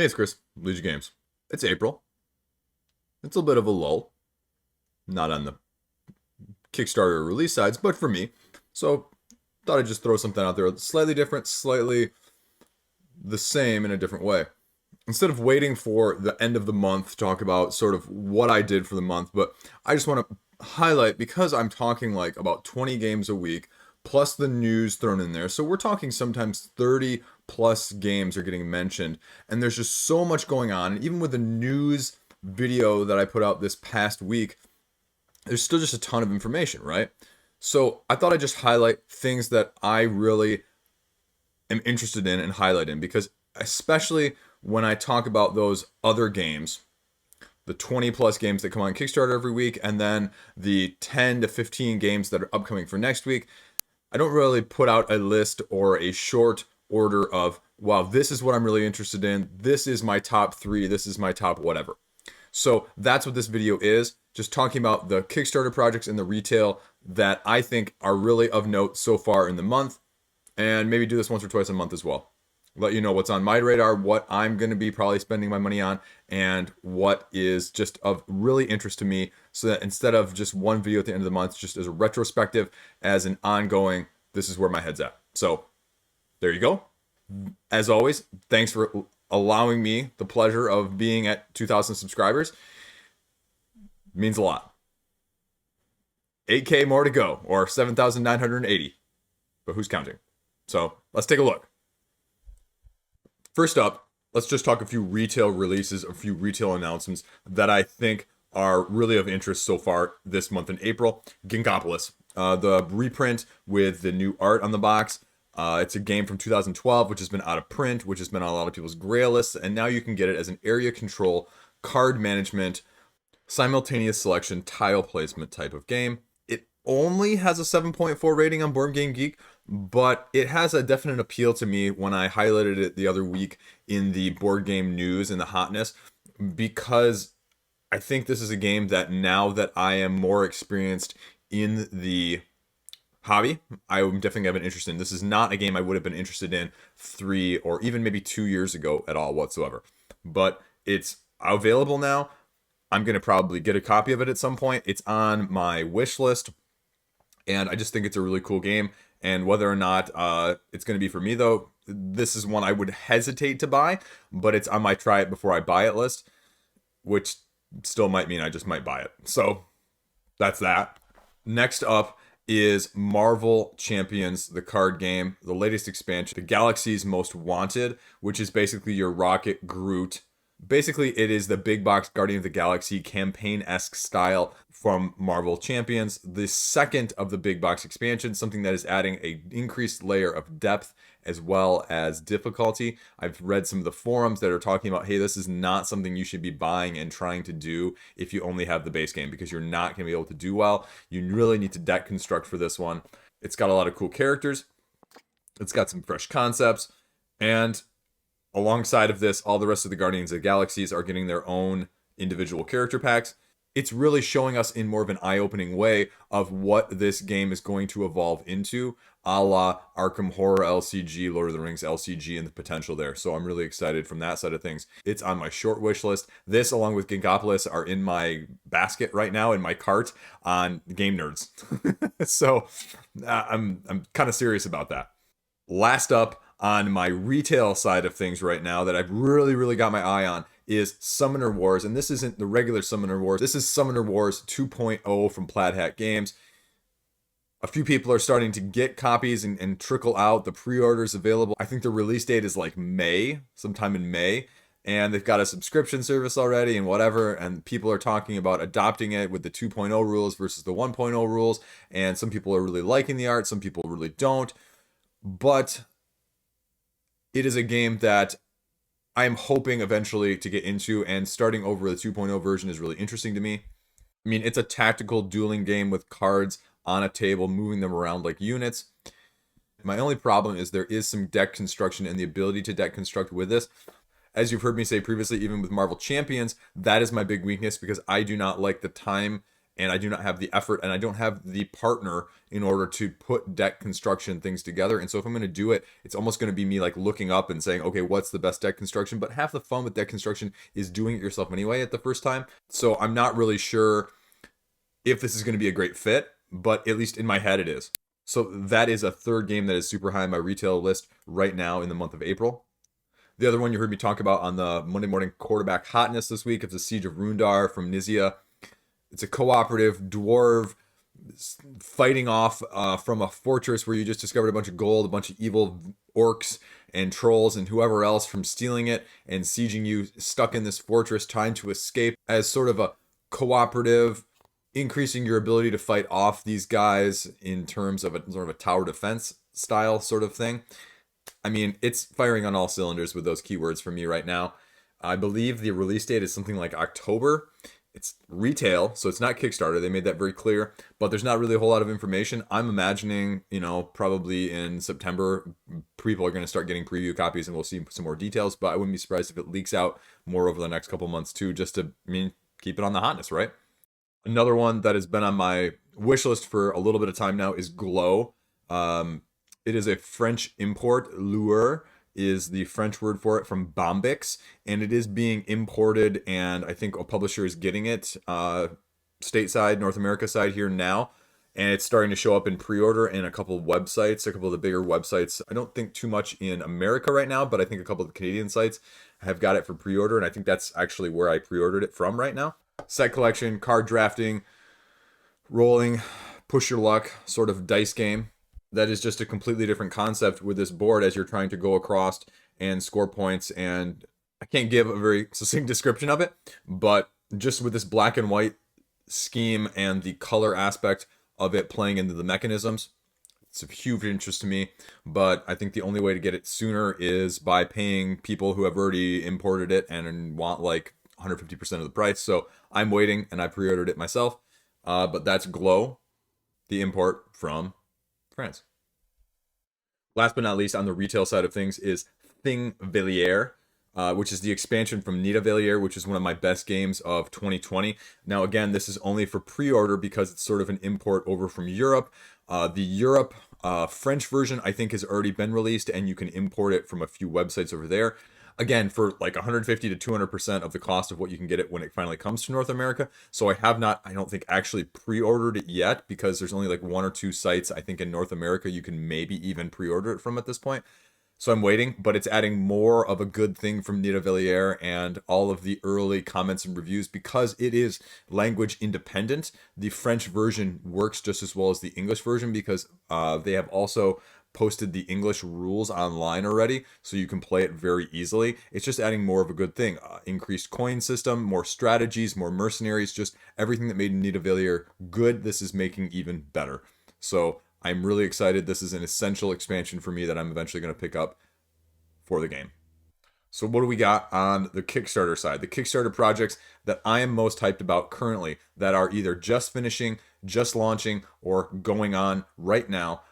Hey, it's Chris, Liege Games. It's April. It's a bit of a lull. Not on the Kickstarter release sides, but for me. So, thought I'd just throw something out there slightly different, slightly the same in a different way. Instead of waiting for the end of the month to talk about sort of what I did for the month, but I just want to highlight, because I'm talking like about 20 games a week, plus the news thrown in there. So we're talking sometimes 30 plus games are getting mentioned, and there's just so much going on. And even with the news video that I put out this past week, there's still just a ton of information, right? So I thought I'd just highlight things that I really am interested in and highlight in, because especially when I talk about those other games, the 20 plus games that come on Kickstarter every week, and then the 10 to 15 games that are upcoming for next week, I don't really put out a list or a short order of, wow, this is what I'm really interested in. This is my top 3. This is my top whatever. So that's what this video is. Just talking about the Kickstarter projects and the retail that I think are really of note so far in the month. And maybe do this once or twice a month as well. Let you know what's on my radar, what I'm going to be probably spending my money on, and what is just of really interest to me, so that instead of just one video at the end of the month, just as a retrospective, as an ongoing, this is where my head's at. So there you go. As always, thanks for allowing me the pleasure of being at 2,000 subscribers. It means a lot. 8K more to go, or 7,980, but who's counting? So let's take a look. First up, let's just talk a few retail releases, a few retail announcements that I think are really of interest so far this month in April. Ginkgopolis, the reprint with the new art on the box. It's a game from 2012, which has been out of print, which has been on a lot of people's grail lists, and now you can get it as an area control, card management, simultaneous selection, tile placement type of game. It only has a 7.4 rating on Board Game Geek, but it has a definite appeal to me when I highlighted it the other week in the board game news and the hotness, because I think this is a game that, now that I am more experienced in the hobby, I'm definitely have an interest in. This is not a game I would have been interested in 3 or even maybe 2 years ago at all whatsoever. But it's available now. I'm going to probably get a copy of it at some point. It's on my wish list, and I just think it's a really cool game. And whether or not it's going to be for me, though, this is one I would hesitate to buy, but it's on my try it before I buy it list, which still might mean I just might buy it. So that's that. Next up is Marvel Champions, the card game, the latest expansion, the Galaxy's Most Wanted, which is basically your Rocket Groot. Basically, it is the big box Guardian of the Galaxy campaign-esque style from Marvel Champions, the second of the big box expansion, something that is adding an increased layer of depth as well as difficulty. I've read some of the forums that are talking about, hey, this is not something you should be buying and trying to do if you only have the base game, because you're not going to be able to do well. You really need to deck construct for this one. It's got a lot of cool characters. It's got some fresh concepts, and alongside of this, all the rest of the Guardians of the Galaxies are getting their own individual character packs. It's really showing us in more of an eye-opening way of what this game is going to evolve into, a la Arkham Horror LCG, Lord of the Rings LCG, and the potential there. So I'm really excited from that side of things. It's on my short wish list. This, along with Ginkgopolis, are in my basket right now, in my cart on Game Nerds. So I'm kind of serious about that. Last up, on my retail side of things right now that I've really got my eye on is Summoner Wars. And this isn't the regular Summoner Wars. This is Summoner Wars 2.0 from Plaid Hat Games. A few people are starting to get copies and trickle out. The pre-orders available. I think the release date is like May, sometime in May. And they've got a subscription service already and whatever. And people are talking about adopting it with the 2.0 rules versus the 1.0 rules. And some people are really liking the art. Some people really don't. But it is a game that I'm hoping eventually to get into, and starting over the 2.0 version is really interesting to me. I mean, it's a tactical dueling game with cards on a table, moving them around like units. My only problem is there is some deck construction and the ability to deck construct with this. As you've heard me say previously, even with Marvel Champions, that is my big weakness, because I do not like the time and I do not have the effort, and I don't have the partner in order to put deck construction things together. And so if I'm going to do it, it's almost going to be me like looking up and saying, okay, what's the best deck construction? But half the fun with deck construction is doing it yourself anyway at the first time. So I'm not really sure if this is going to be a great fit, but at least in my head it is. So that is a third game that is super high on my retail list right now in the month of April. The other one you heard me talk about on the Monday morning quarterback hotness this week is the Siege of Runedar from Nizia. It's a cooperative dwarf fighting off from a fortress where you just discovered a bunch of gold, a bunch of evil orcs and trolls and whoever else from stealing it and sieging you stuck in this fortress trying to escape as sort of a cooperative, increasing your ability to fight off these guys in terms of a sort of a tower defense style sort of thing. I mean, it's firing on all cylinders with those keywords for me right now. I believe the release date is something like October. It's retail, so it's not Kickstarter. They made that very clear, but there's not really a whole lot of information. I'm imagining, probably in September, people are going to start getting preview copies and we'll see some more details, but I wouldn't be surprised if it leaks out more over the next couple months too, just to, keep it on the hotness, right? Another one that has been on my wish list for a little bit of time now is Glow. It is a French import. Lueur is the French word for it, from Bombix, and it is being imported, and I think a publisher is getting it stateside, North America side here now, and it's starting to show up in pre-order in a couple of websites, a couple of the bigger websites. I don't think too much in America right now, but I think a couple of the Canadian sites have got it for pre-order, and I think that's actually where I pre-ordered it from right now. Set collection, card drafting, rolling, push your luck sort of dice game. That is just a completely different concept with this board as you're trying to go across and score points. And I can't give a very succinct description of it, but just with this black and white scheme and the color aspect of it playing into the mechanisms, it's of huge interest to me. But I think the only way to get it sooner is by paying people who have already imported it and want like 150% of the price. So I'm waiting, and I pre-ordered it myself. But that's Glow, the import from France. Last but not least, on the retail side of things, is Thingvellir, which is the expansion from Nidavellir, which is one of my best games of 2020. Now, again, this is only for pre-order because it's sort of an import over from Europe. The Europe French version, I think, has already been released, and you can import it from a few websites over there. Again, for like 150 to 200% of the cost of what you can get it when it finally comes to North America. So I have not, I don't think, actually pre-ordered it yet, because there's only like one or two sites, I think, in North America you can maybe even pre-order it from at this point. So I'm waiting, but it's adding more of a good thing from Nidavellir and all of the early comments and reviews, because it is language independent. The French version works just as well as the English version, because they have also posted the English rules online already, so you can play it very easily. It's just adding more of a good thing. Increased coin system, more strategies, more mercenaries, just everything that made Nidavellir good, this is making even better. So I'm really excited. This is an essential expansion for me that I'm eventually going to pick up for the game. So what do we got on the Kickstarter side? The Kickstarter projects that I am most hyped about currently, that are either just finishing, just launching, or going on right now.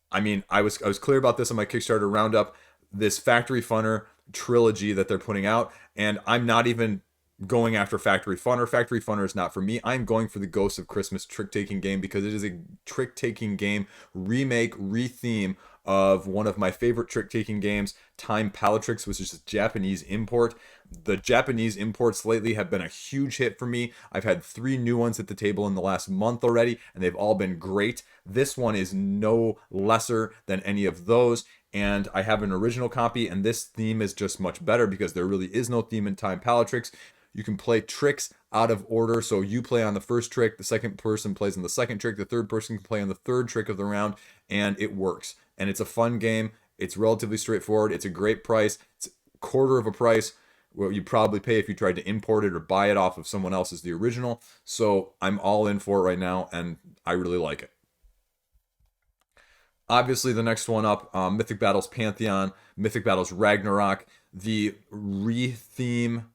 I mean, I was clear about this on my Kickstarter Roundup, this Factory Funner trilogy that they're putting out, and I'm not even going after Factory Funner. Factory Funner is not for me. I'm going for the Ghosts of Christmas trick-taking game, because it is a trick-taking game remake, re-theme of one of my favorite trick-taking games, Time Palatrix, which is a Japanese import. The Japanese imports lately have been a huge hit for me. I've had 3 new ones at the table in the last month already, and they've all been great. This one is no lesser than any of those, and I have an original copy, and this theme is just much better because there really is no theme in Time Palatrix. You can play tricks out of order, so you play on the first trick, the second person plays on the second trick, the third person can play on the third trick of the round, and it works. And it's a fun game. It's relatively straightforward. It's a great price. It's a quarter of a price what you probably pay if you tried to import it or buy it off of someone else's the original. So I'm all in for it right now, and I really like it. Obviously, the next one up, Mythic Battles Pantheon, Mythic Battles Ragnarok, the re-theme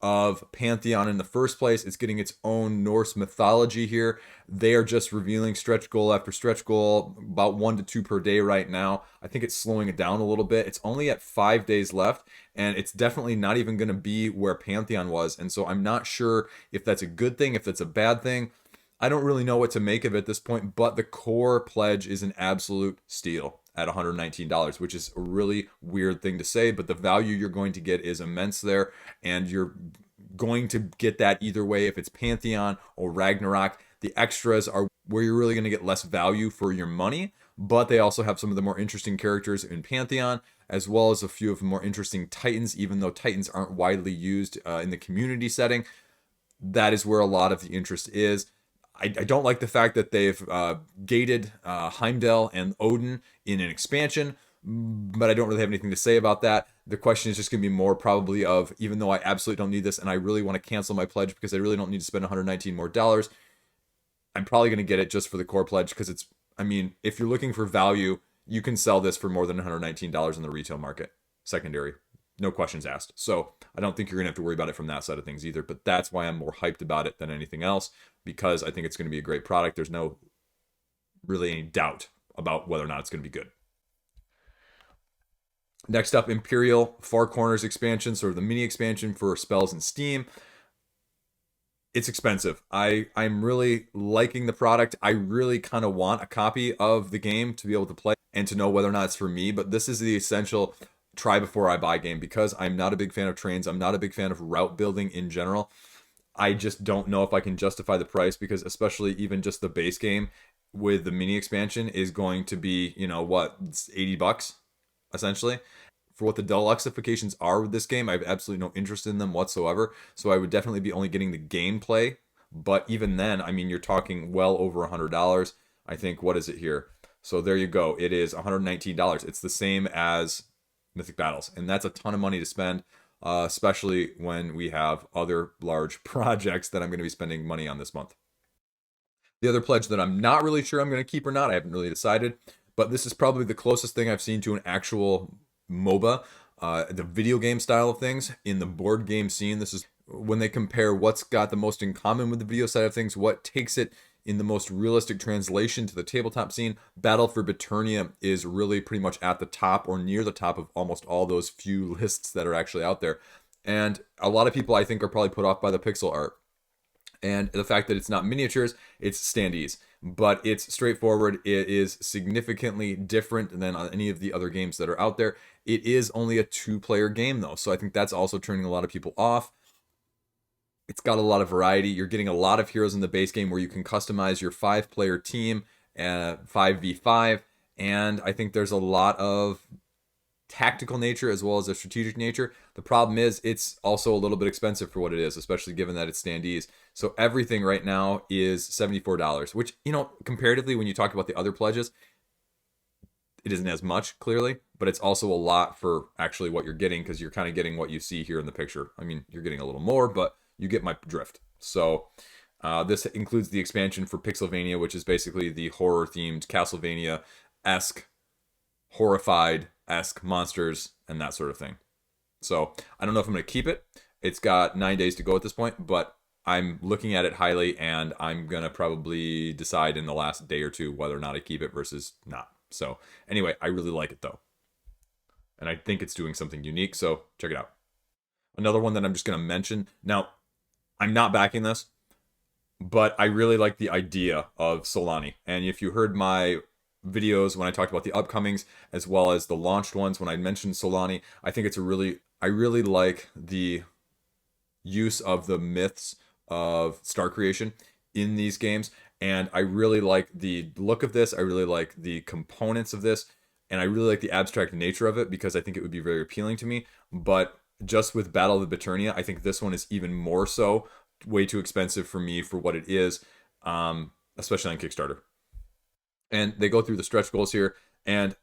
of Pantheon in the first place. It's getting its own Norse mythology here. They are just revealing stretch goal after stretch goal, about 1 to 2 per day right now. I think it's slowing it down a little bit. It's only at 5 days left, and it's definitely not even going to be where Pantheon was. And so I'm not sure if that's a good thing, if that's a bad thing. I don't really know what to make of it at this point, but the core pledge is an absolute steal at $119, which is a really weird thing to say, but the value you're going to get is immense there, and you're going to get that either way if it's Pantheon or Ragnarok. The extras are where you're really going to get less value for your money, but they also have some of the more interesting characters in Pantheon, as well as a few of the more interesting Titans, even though Titans aren't widely used in the community setting. That is where a lot of the interest is. I don't like the fact that they've gated Heimdall and Odin in an expansion, but I don't really have anything to say about that. The question is just going to be more probably of, even though I absolutely don't need this and I really want to cancel my pledge because I really don't need to spend 119 more dollars, I'm probably going to get it just for the core pledge because it's, I mean, if you're looking for value, you can sell this for more than $119 in the retail market, secondary. No questions asked. So I don't think you're going to have to worry about it from that side of things either. But that's why I'm more hyped about it than anything else, because I think it's going to be a great product. There's no really any doubt about whether or not it's going to be good. Next up, Empyreal Far Corners expansion, sort of the mini expansion for spells and Steam. It's expensive. I'm really liking the product. I really kind of want a copy of the game to be able to play and to know whether or not it's for me. But this is the essential try before I buy game, because I'm not a big fan of trains. I'm not a big fan of route building in general. I just don't know if I can justify the price, because especially even just the base game with the mini expansion is going to be, you know, what, it's $80 essentially. For what the deluxeifications are with this game, I have absolutely no interest in them whatsoever. So I would definitely be only getting the gameplay. But even then, I mean, you're talking well over $100. I think, what is it here? So there you go. It is $119. It's the same as Mythic Battles, and that's a ton of money to spend, especially when we have other large projects that I'm going to be spending money on this month. The other pledge that I'm not really sure I'm going to keep or not, I haven't really decided, but this is probably the closest thing I've seen to an actual MOBA, the video game style of things in the board game scene. This is when they compare what's got the most in common with the video side of things, what takes it in the most realistic translation to the tabletop scene. Battle for Biternia is really pretty much at the top or near the top of almost all those few lists that are actually out there. And a lot of people, I think, are probably put off by the pixel art and the fact that it's not miniatures, it's standees. But it's straightforward. It is significantly different than any of the other games that are out there. It is only a 2-player game, though, so I think that's also turning a lot of people off. It's got a lot of variety. You're getting a lot of heroes in the base game where you can customize your 5-player team, 5v5, and I think there's a lot of tactical nature as well as a strategic nature. The problem is it's also a little bit expensive for what it is, especially given that it's standees. So everything right now is $74, which, you know, comparatively when you talk about the other pledges, it isn't as much, clearly, but it's also a lot for actually what you're getting, because you're kind of getting what you see here in the picture. I mean, you're getting a little more, but you get my drift. So this includes the expansion for Pixelvania, which is basically the horror-themed Castlevania-esque, horrified-esque monsters and that sort of thing. So I don't know if I'm going to keep it. It's got 9 days to go at this point, but I'm looking at it highly, and I'm going to probably decide in the last day or two whether or not I keep it versus not. So anyway, I really like it, though. And I think it's doing something unique, so check it out. Another one that I'm just going to mention. Now, I'm not backing this, but I really like the idea of Solani. And if you heard my videos when I talked about the upcomings as well as the launched ones when I mentioned Solani, I think it's I really like the use of the myths of star creation in these games, and I really like the look of this. I really like the components of this, and I really like the abstract nature of it, because I think it would be very appealing to me. But just with Battle of the Biternia, I think this one is even more so way too expensive for me for what it is, especially on Kickstarter. And they go through the stretch goals here, and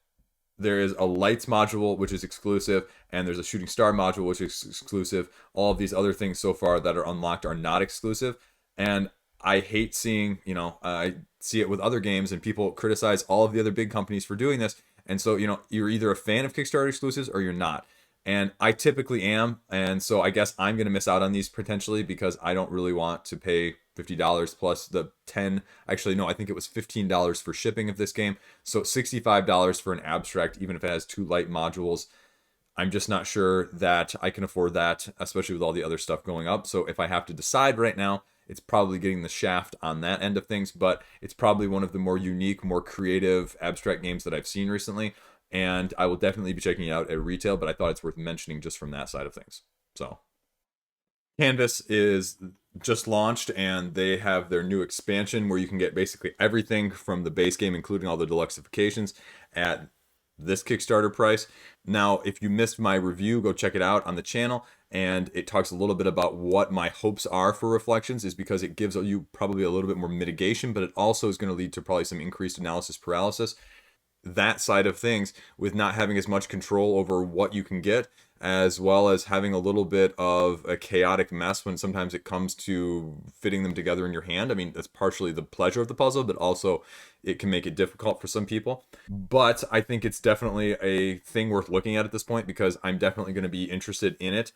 there is a lights module, which is exclusive, and there's a shooting star module, which is exclusive. All of these other things so far that are unlocked are not exclusive. And I hate seeing, you know, I see it with other games, and people criticize all of the other big companies for doing this. And so, you know, you're either a fan of Kickstarter exclusives or you're not. And I typically am, and so I guess I'm going to miss out on these potentially, because I don't really want to pay $50 plus the $10, actually no, I think it was $15 for shipping of this game, so $65 for an abstract, even if it has 2 light modules. I'm just not sure that I can afford that, especially with all the other stuff going up. So if I have to decide right now, it's probably getting the shaft on that end of things, but it's probably one of the more unique, more creative, abstract games that I've seen recently, and I will definitely be checking it out at retail, but I thought it's worth mentioning just from that side of things. So, Canvas is just launched, and they have their new expansion where you can get basically everything from the base game, including all the deluxifications, at this Kickstarter price. Now, if you missed my review, go check it out on the channel, and it talks a little bit about what my hopes are for Reflections, is because it gives you probably a little bit more mitigation, but it also is going to lead to probably some increased analysis paralysis. That side of things, with not having as much control over what you can get, as well as having a little bit of a chaotic mess when sometimes it comes to fitting them together in your hand. I mean, that's partially the pleasure of the puzzle, but also it can make it difficult for some people. But I think it's definitely a thing worth looking at this point, because I'm definitely going to be interested in it,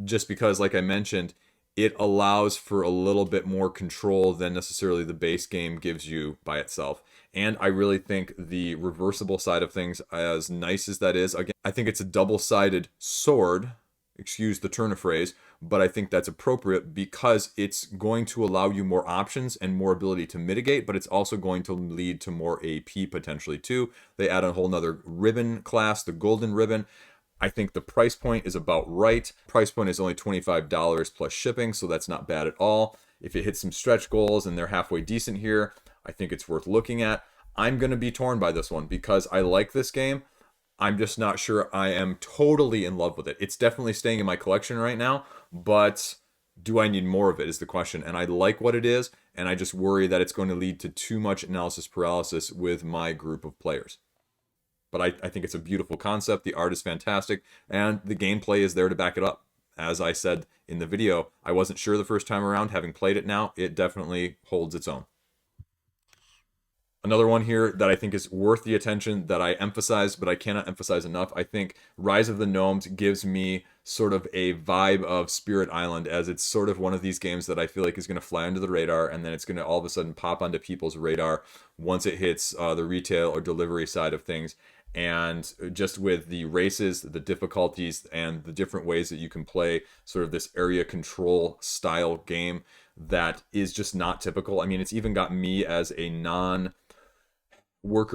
just because, like I mentioned, it allows for a little bit more control than necessarily the base game gives you by itself. And I really think the reversible side of things, as nice as that is, again, I think it's a double-sided sword, excuse the turn of phrase, but I think that's appropriate because it's going to allow you more options and more ability to mitigate, but it's also going to lead to more AP potentially too. They add a whole nother ribbon class, the golden ribbon. I think the price point is about right. Price point is only $25 plus shipping, so that's not bad at all. If it hits some stretch goals and they're halfway decent here, I think it's worth looking at. I'm going to be torn by this one because I like this game. I'm just not sure I am totally in love with it. It's definitely staying in my collection right now, but do I need more of it is the question. And I like what it is, and I just worry that it's going to lead to too much analysis paralysis with my group of players. But I think it's a beautiful concept. The art is fantastic, and the gameplay is there to back it up. As I said in the video, I wasn't sure the first time around. Having played it now, it definitely holds its own. Another one here that I think is worth the attention that I emphasize, but I cannot emphasize enough. I think Rise of the Gnomes gives me sort of a vibe of Spirit Island, as it's sort of one of these games that I feel like is going to fly under the radar, and then it's going to all of a sudden pop onto people's radar once it hits the retail or delivery side of things. And just with the races, the difficulties, and the different ways that you can play sort of this area control style game that is just not typical. I mean, it's even got me as a non-worker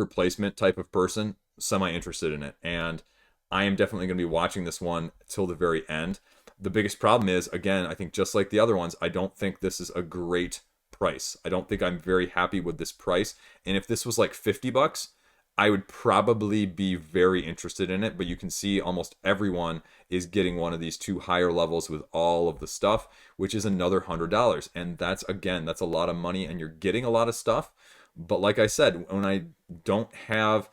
placement type of person semi-interested in it. And I am definitely going to be watching this one till the very end. The biggest problem is, again, I think just like the other ones, I don't think this is a great price. I don't think I'm very happy with this price. And if this was like $50, I would probably be very interested in it, but you can see almost everyone is getting one of these two higher levels with all of the stuff, which is another $100. And that's, again, that's a lot of money, and you're getting a lot of stuff. But like I said, when I don't have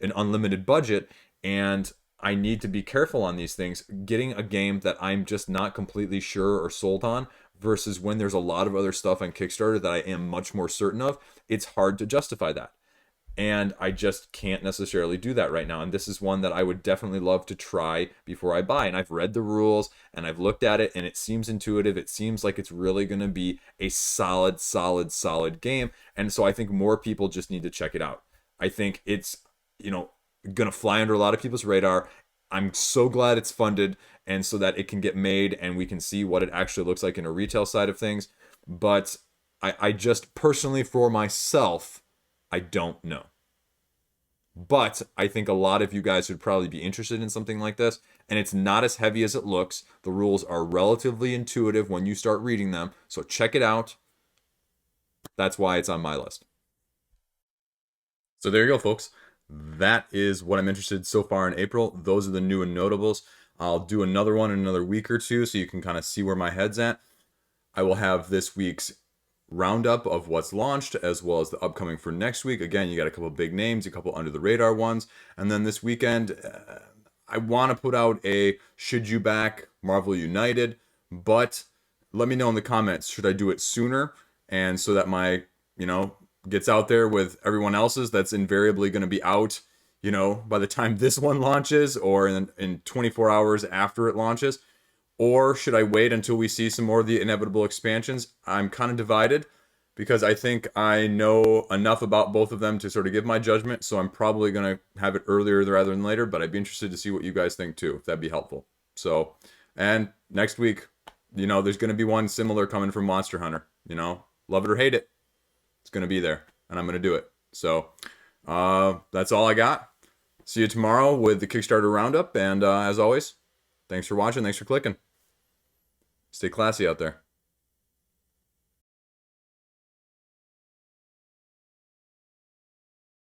an unlimited budget and I need to be careful on these things, getting a game that I'm just not completely sure or sold on versus when there's a lot of other stuff on Kickstarter that I am much more certain of, it's hard to justify that. And I just can't necessarily do that right now. And this is one that I would definitely love to try before I buy. And I've read the rules and I've looked at it, and it seems intuitive. It seems like it's really going to be a solid game. And so I think more people just need to check it out. I think it's, going to fly under a lot of people's radar. I'm so glad it's funded, and so that it can get made and we can see what it actually looks like in a retail side of things. But I just personally, for myself, I don't know. But I think a lot of you guys would probably be interested in something like this, and it's not as heavy as it looks. The rules are relatively intuitive when you start reading them, so check it out. That's why it's on my list. So there you go, folks. That is what I'm interested in so far in April. Those are the new and notables. I'll do another one in another week or two so you can kind of see where my head's at. I will have this week's roundup of what's launched, as well as the upcoming for next week. Again, you got a couple big names, a couple under the radar ones, and then this weekend I want to put out a should you back Marvel United, but let me know in the comments, should I do it sooner, and so that my gets out there with everyone else's that's invariably going to be out by the time this one launches, or in 24 hours after it launches. Or should I wait until we see some more of the inevitable expansions? I'm kind of divided because I think I know enough about both of them to sort of give my judgment. So I'm probably going to have it earlier rather than later, but I'd be interested to see what you guys think too, if that'd be helpful. So, and next week, there's going to be one similar coming from Monster Hunter. You know, love it or hate it, it's going to be there, and I'm going to do it. So that's all I got. See you tomorrow with the Kickstarter Roundup, and as always, thanks for watching, thanks for clicking. Stay classy out there.